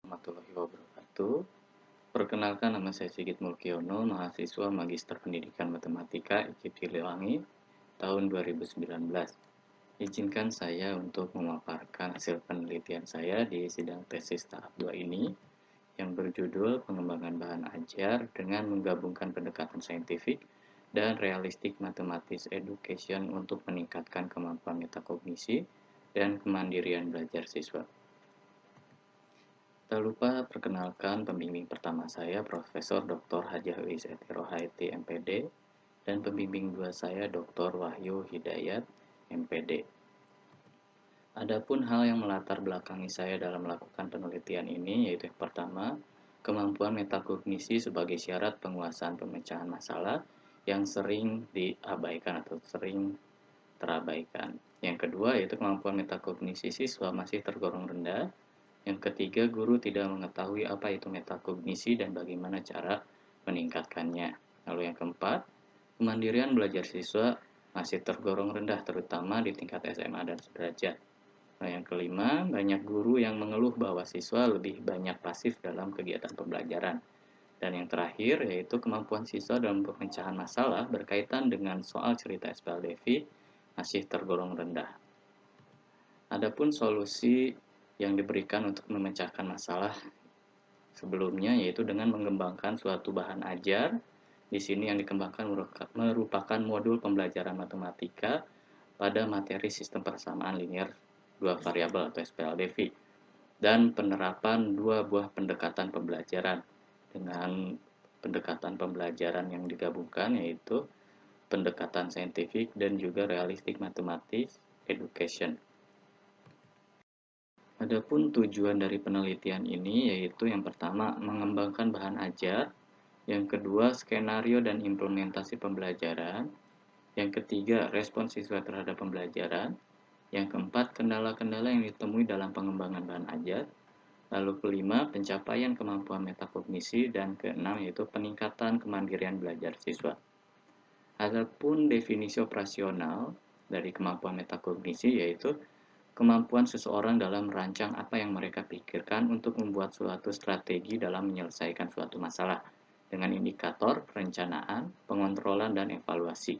Warahmatullahi wabarakatuh. Perkenalkan, nama saya Sigit Mulkiono, mahasiswa Magister Pendidikan Matematika IKIP Siliwangi tahun 2019. Izinkan saya untuk memaparkan hasil penelitian saya di sidang tesis tahap 2 ini yang berjudul Pengembangan Bahan Ajar dengan menggabungkan pendekatan saintifik dan realistik matematis education untuk meningkatkan kemampuan metakognisi dan kemandirian belajar siswa. Tak lupa perkenalkan pembimbing pertama saya, Profesor Dr. Hajah Uis Etirohaiti, MPD, dan pembimbing dua saya, Dr. Wahyu Hidayat, MPD. Adapun hal yang melatar belakangi saya dalam melakukan penelitian ini, yaitu yang pertama, kemampuan metakognisi sebagai syarat penguasaan pemecahan masalah yang sering diabaikan atau sering terabaikan. Yang kedua, yaitu kemampuan metakognisi siswa masih tergolong rendah. Yang ketiga, guru tidak mengetahui apa itu metakognisi dan bagaimana cara meningkatkannya. Lalu yang keempat, kemandirian belajar siswa masih tergolong rendah terutama di tingkat SMA dan sederajat. Nah, yang kelima, banyak guru yang mengeluh bahwa siswa lebih banyak pasif dalam kegiatan pembelajaran. Dan yang terakhir, yaitu kemampuan siswa dalam pemecahan masalah berkaitan dengan soal cerita SPLDV masih tergolong rendah. Adapun solusi yang diberikan untuk memecahkan masalah sebelumnya yaitu dengan mengembangkan suatu bahan ajar. Di sini yang dikembangkan merupakan modul pembelajaran matematika pada materi sistem persamaan linear dua variabel atau SPLDV dan penerapan dua buah pendekatan pembelajaran dengan pendekatan pembelajaran yang digabungkan yaitu pendekatan saintifik dan juga realistik matematis education. Adapun tujuan dari penelitian ini yaitu yang pertama mengembangkan bahan ajar, yang kedua skenario dan implementasi pembelajaran, yang ketiga respon siswa terhadap pembelajaran, yang keempat kendala-kendala yang ditemui dalam pengembangan bahan ajar, lalu kelima pencapaian kemampuan metakognisi, dan keenam yaitu peningkatan kemandirian belajar siswa. Adapun definisi operasional dari kemampuan metakognisi yaitu kemampuan seseorang dalam merancang apa yang mereka pikirkan untuk membuat suatu strategi dalam menyelesaikan suatu masalah dengan indikator, perencanaan, pengontrolan, dan evaluasi.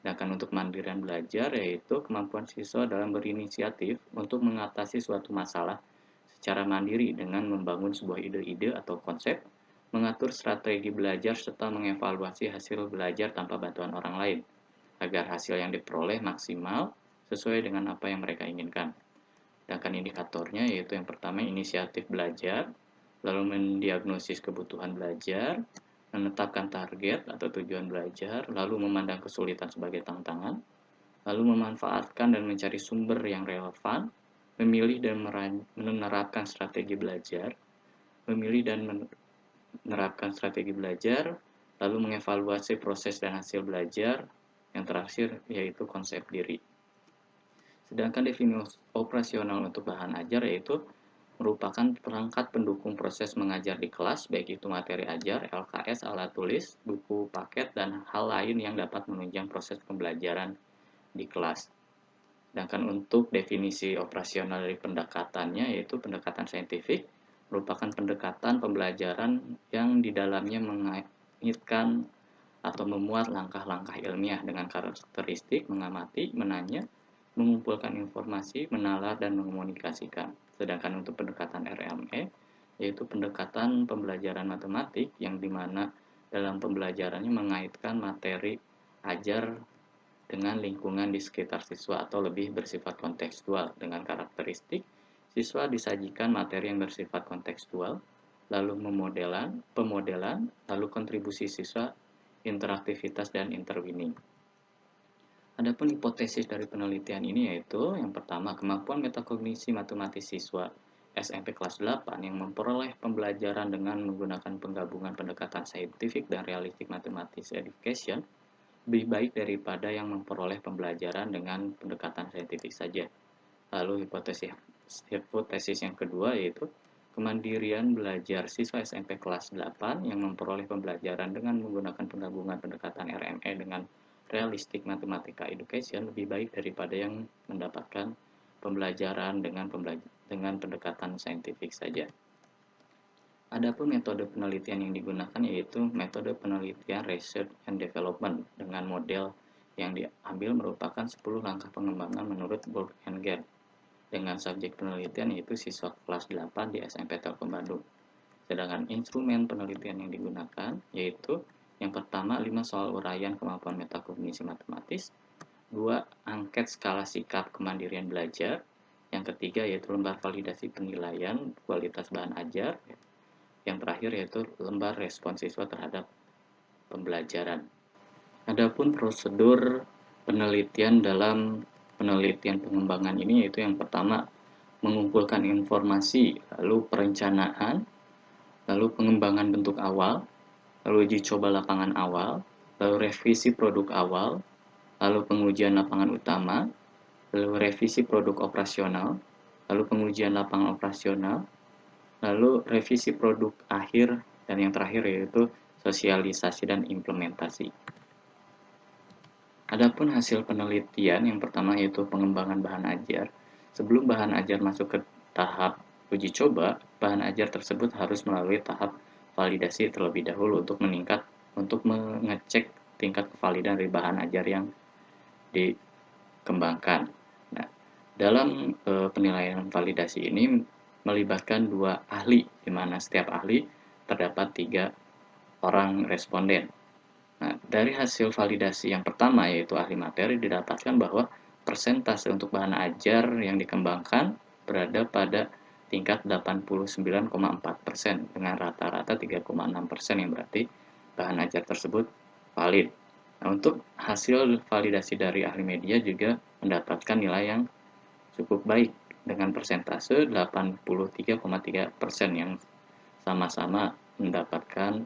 Sedangkan untuk kemandirian belajar yaitu kemampuan siswa dalam berinisiatif untuk mengatasi suatu masalah secara mandiri dengan membangun sebuah ide-ide atau konsep, mengatur strategi belajar, serta mengevaluasi hasil belajar tanpa bantuan orang lain, agar hasil yang diperoleh maksimal sesuai dengan apa yang mereka inginkan. Sedangkan indikatornya yaitu yang pertama inisiatif belajar, lalu mendiagnosis kebutuhan belajar, menetapkan target atau tujuan belajar, lalu memandang kesulitan sebagai tantangan, lalu memanfaatkan dan mencari sumber yang relevan, memilih dan menerapkan strategi belajar, memilih dan menerapkan strategi belajar, lalu mengevaluasi proses dan hasil belajar, yang terakhir yaitu konsep diri. Sedangkan definisi operasional untuk bahan ajar yaitu merupakan perangkat pendukung proses mengajar di kelas, baik itu materi ajar, LKS, alat tulis, buku paket, dan hal lain yang dapat menunjang proses pembelajaran di kelas. Sedangkan untuk definisi operasional dari pendekatannya yaitu pendekatan saintifik, merupakan pendekatan pembelajaran yang di dalamnya mengaitkan atau memuat langkah-langkah ilmiah dengan karakteristik mengamati, menanya, mengumpulkan informasi, menalar, dan mengomunikasikan. Sedangkan untuk pendekatan RME, yaitu pendekatan pembelajaran matematik yang dimana dalam pembelajarannya mengaitkan materi ajar dengan lingkungan di sekitar siswa atau lebih bersifat kontekstual dengan karakteristik siswa disajikan materi yang bersifat kontekstual, lalu pemodelan, lalu kontribusi siswa, interaktivitas, dan interweaving. Adapun hipotesis dari penelitian ini yaitu yang pertama kemampuan metakognisi matematis siswa SMP kelas 8 yang memperoleh pembelajaran dengan menggunakan penggabungan pendekatan saintifik dan realistik matematis education lebih baik daripada yang memperoleh pembelajaran dengan pendekatan saintifik saja. Lalu hipotesis yang kedua yaitu kemandirian belajar siswa SMP kelas 8 yang memperoleh pembelajaran dengan menggunakan penggabungan pendekatan RME dengan realistik matematika education lebih baik daripada yang mendapatkan pembelajaran dengan pendekatan saintifik saja. Adapun metode penelitian yang digunakan yaitu metode penelitian research and development dengan model yang diambil merupakan 10 langkah pengembangan menurut Borg and Gerd dengan subjek penelitian yaitu siswa kelas 8 di SMP Telkom Bandung. Sedangkan instrumen penelitian yang digunakan yaitu yang pertama 5 soal uraian kemampuan metakognisi matematis, 2 angket skala sikap kemandirian belajar, yang ketiga yaitu lembar validasi penilaian kualitas bahan ajar, yang terakhir yaitu lembar respon siswa terhadap pembelajaran. Adapun prosedur penelitian dalam penelitian pengembangan ini yaitu yang pertama mengumpulkan informasi, lalu perencanaan, lalu pengembangan bentuk awal, lalu uji coba lapangan awal, lalu revisi produk awal, lalu pengujian lapangan utama, lalu revisi produk operasional, lalu pengujian lapangan operasional, lalu revisi produk akhir, dan yang terakhir yaitu sosialisasi dan implementasi. Adapun hasil penelitian yang pertama yaitu pengembangan bahan ajar. Sebelum bahan ajar masuk ke tahap uji coba, bahan ajar tersebut harus melalui tahap validasi terlebih dahulu untuk mengecek tingkat kevalidan dari bahan ajar yang dikembangkan. Nah, dalam penilaian validasi ini melibatkan 2 ahli, di mana setiap ahli terdapat 3 orang responden. Nah, dari hasil validasi yang pertama yaitu ahli materi didapatkan bahwa persentase untuk bahan ajar yang dikembangkan berada pada tingkat 89,4% dengan rata-rata 3,6% yang berarti bahan ajar tersebut valid. Nah, untuk hasil validasi dari ahli media juga mendapatkan nilai yang cukup baik dengan persentase 83,3% yang sama-sama mendapatkan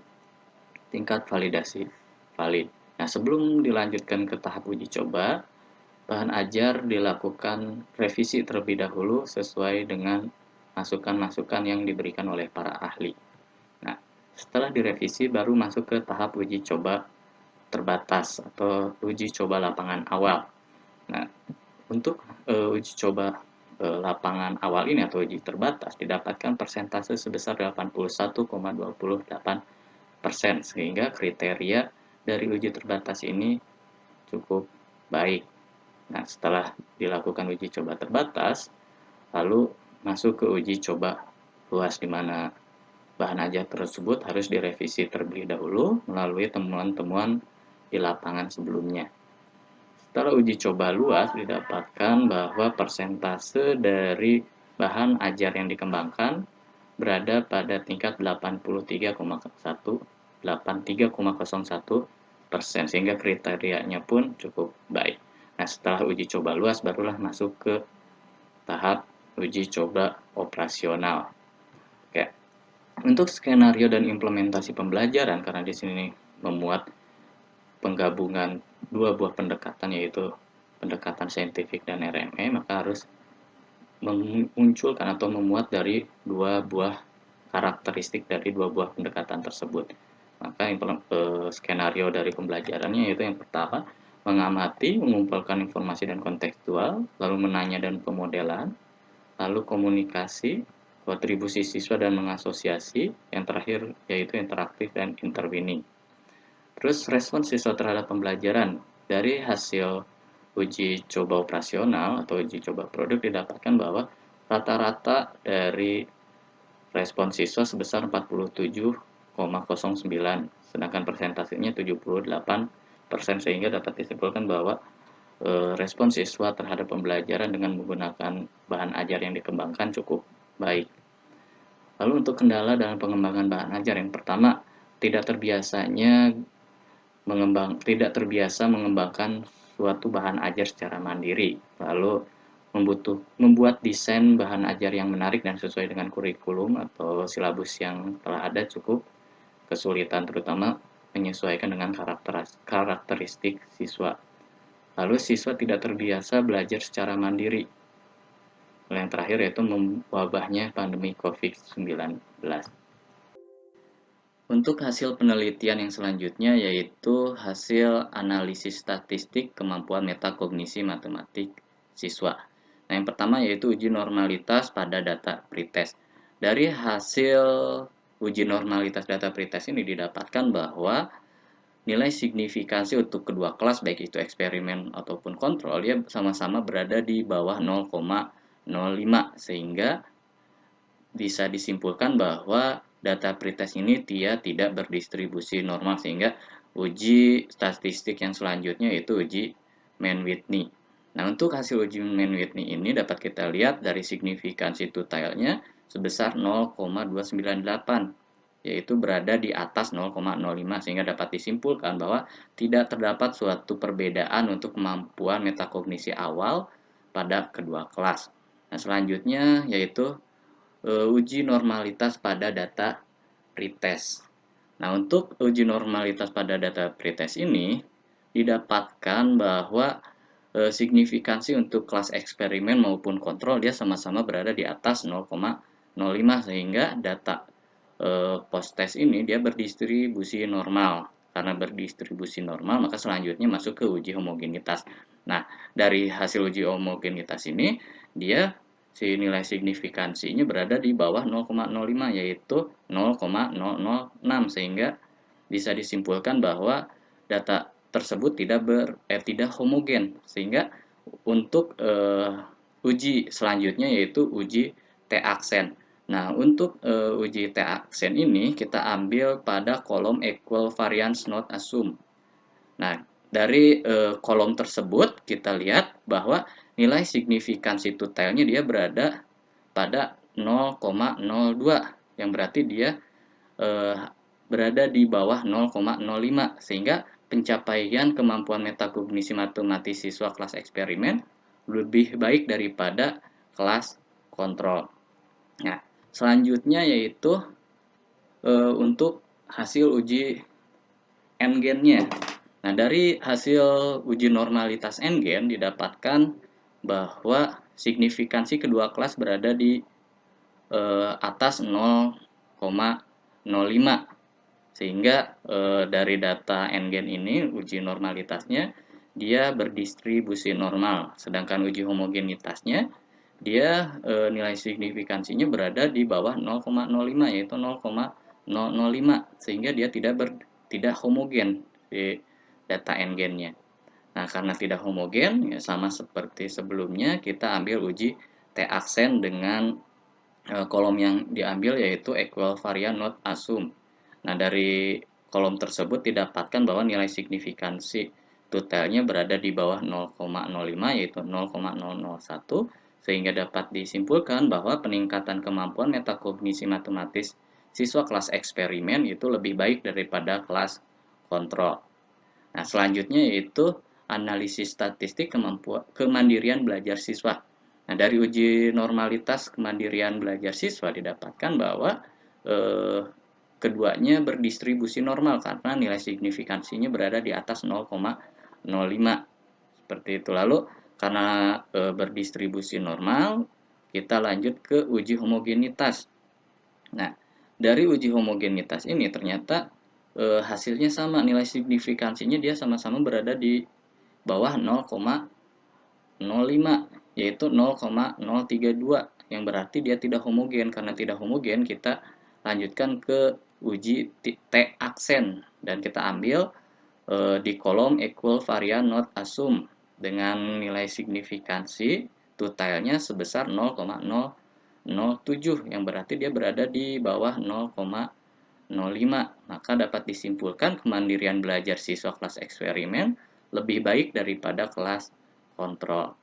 tingkat validasi valid. Nah, sebelum dilanjutkan ke tahap uji coba, bahan ajar dilakukan revisi terlebih dahulu sesuai dengan masukan-masukan yang diberikan oleh para ahli. Nah, setelah direvisi baru masuk ke tahap uji coba terbatas atau uji coba lapangan awal. Nah, untuk uji coba lapangan awal ini atau uji terbatas didapatkan persentase sebesar 81,28%, sehingga kriteria dari uji terbatas ini cukup baik. Nah, setelah dilakukan uji coba terbatas, lalu masuk ke uji coba luas, di mana bahan ajar tersebut harus direvisi terlebih dahulu melalui temuan-temuan di lapangan sebelumnya. Setelah uji coba luas, didapatkan bahwa persentase dari bahan ajar yang dikembangkan berada pada tingkat 83,01%, sehingga kriterianya pun cukup baik. Nah, setelah uji coba luas, barulah masuk ke tahap uji coba operasional. Oke. Untuk skenario dan implementasi pembelajaran, karena di sini memuat penggabungan 2 buah pendekatan yaitu pendekatan saintifik dan RME, maka harus memunculkan atau memuat dari 2 buah karakteristik dari 2 buah pendekatan tersebut. Maka skenario dari pembelajarannya yaitu yang pertama mengamati, mengumpulkan informasi dan kontekstual, lalu menanya dan pemodelan, lalu komunikasi, kontribusi siswa dan mengasosiasi, yang terakhir yaitu interaktif dan intervening. Terus respon siswa terhadap pembelajaran dari hasil uji coba operasional atau uji coba produk didapatkan bahwa rata-rata dari respon siswa sebesar 47,09, sedangkan persentasenya 78%, sehingga dapat disimpulkan bahwa respon siswa terhadap pembelajaran dengan menggunakan bahan ajar yang dikembangkan cukup baik. Lalu untuk kendala dalam pengembangan bahan ajar, yang pertama tidak terbiasa mengembangkan suatu bahan ajar secara mandiri, lalu membuat desain bahan ajar yang menarik dan sesuai dengan kurikulum atau silabus yang telah ada cukup kesulitan, terutama menyesuaikan dengan karakteristik siswa. Lalu siswa tidak terbiasa belajar secara mandiri. Yang terakhir yaitu wabahnya pandemi COVID-19. Untuk hasil penelitian yang selanjutnya yaitu hasil analisis statistik kemampuan metakognisi matematik siswa. Nah, yang pertama yaitu uji normalitas pada data pretest. Dari hasil uji normalitas data pretest ini didapatkan bahwa nilai signifikansi untuk kedua kelas baik itu eksperimen ataupun kontrol dia sama-sama berada di bawah 0,05 sehingga bisa disimpulkan bahwa data pretest ini dia tidak berdistribusi normal sehingga uji statistik yang selanjutnya yaitu uji Mann-Whitney. Nah, untuk hasil uji Mann-Whitney ini dapat kita lihat dari signifikansi tutilnya sebesar 0,298 yaitu berada di atas 0,05 sehingga dapat disimpulkan bahwa tidak terdapat suatu perbedaan untuk kemampuan metakognisi awal pada kedua kelas. Nah, selanjutnya yaitu uji normalitas pada data pretest. Nah, untuk uji normalitas pada data pretest ini didapatkan bahwa signifikansi untuk kelas eksperimen maupun kontrol dia sama-sama berada di atas 0,05 sehingga data post test ini dia berdistribusi normal. Karena berdistribusi normal, maka selanjutnya masuk ke uji homogenitas. Nah, dari hasil uji homogenitas ini, dia si nilai signifikansinya berada di bawah 0,05 yaitu 0,006 sehingga bisa disimpulkan bahwa data tersebut tidak homogen sehingga untuk uji selanjutnya yaitu uji T-aksen. Nah, untuk uji T-aksen ini kita ambil pada kolom equal variance not assumed. Nah, dari kolom tersebut kita lihat bahwa nilai signifikansi tutilnya dia berada pada 0,02 yang berarti dia berada di bawah 0,05 sehingga pencapaian kemampuan metakognisi matematis siswa kelas eksperimen lebih baik daripada kelas kontrol. Nah, selanjutnya yaitu untuk hasil uji n-gennya. Nah, dari hasil uji normalitas n-gen didapatkan bahwa signifikansi kedua kelas berada di atas 0,05 sehingga dari data n-gen ini uji normalitasnya dia berdistribusi normal sedangkan uji homogenitasnya dia nilai signifikansinya berada di bawah 0,05 yaitu 0,005 sehingga dia tidak homogen di data n-gennya. Nah, karena tidak homogen ya sama seperti sebelumnya kita ambil uji T-aksen dengan kolom yang diambil yaitu equal variance not assumed. Nah, dari kolom tersebut didapatkan bahwa nilai signifikansi tutilnya berada di bawah 0,05 yaitu 0,001 sehingga dapat disimpulkan bahwa peningkatan kemampuan metakognisi matematis siswa kelas eksperimen itu lebih baik daripada kelas kontrol. Nah, selanjutnya yaitu analisis statistik kemandirian belajar siswa. Nah, dari uji normalitas kemandirian belajar siswa didapatkan bahwa keduanya berdistribusi normal karena nilai signifikansinya berada di atas 0,05. Seperti itu. Lalu karena berdistribusi normal, kita lanjut ke uji homogenitas. Nah, dari uji homogenitas ini ternyata hasilnya sama, nilai signifikansinya dia sama-sama berada di bawah 0,05 yaitu 0,032 yang berarti dia tidak homogen. Karena tidak homogen kita lanjutkan ke uji T-aksen dan kita ambil di kolom equal variance not assumed dengan nilai signifikansi tutilnya sebesar 0,007 yang berarti dia berada di bawah 0,05. Maka dapat disimpulkan kemandirian belajar siswa kelas eksperimen lebih baik daripada kelas kontrol.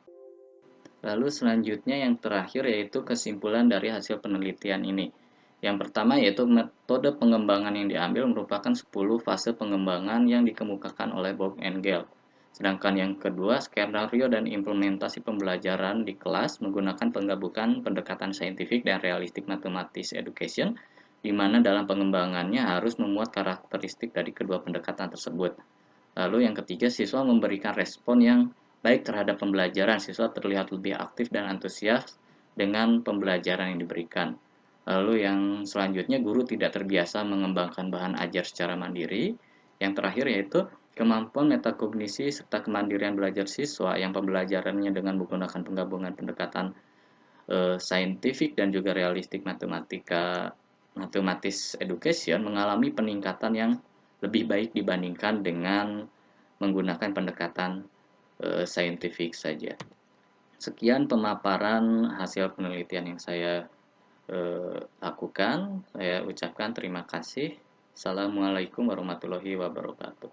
Lalu selanjutnya yang terakhir yaitu kesimpulan dari hasil penelitian ini. Yang pertama yaitu metode pengembangan yang diambil merupakan 10 fase pengembangan yang dikemukakan oleh Bob Engel. Sedangkan yang kedua, skenario dan implementasi pembelajaran di kelas menggunakan penggabungan pendekatan saintifik dan realistik mathematics education, di mana dalam pengembangannya harus memuat karakteristik dari kedua pendekatan tersebut. Lalu yang ketiga, siswa memberikan respon yang baik terhadap pembelajaran. Siswa terlihat lebih aktif dan antusias dengan pembelajaran yang diberikan. Lalu yang selanjutnya, guru tidak terbiasa mengembangkan bahan ajar secara mandiri. Yang terakhir yaitu kemampuan metakognisi serta kemandirian belajar siswa yang pembelajarannya dengan menggunakan penggabungan pendekatan saintifik dan juga realistik matematika mathematics education mengalami peningkatan yang lebih baik dibandingkan dengan menggunakan pendekatan saintifik saja. Sekian pemaparan hasil penelitian yang saya lakukan. Saya ucapkan terima kasih. Assalamualaikum warahmatullahi wabarakatuh.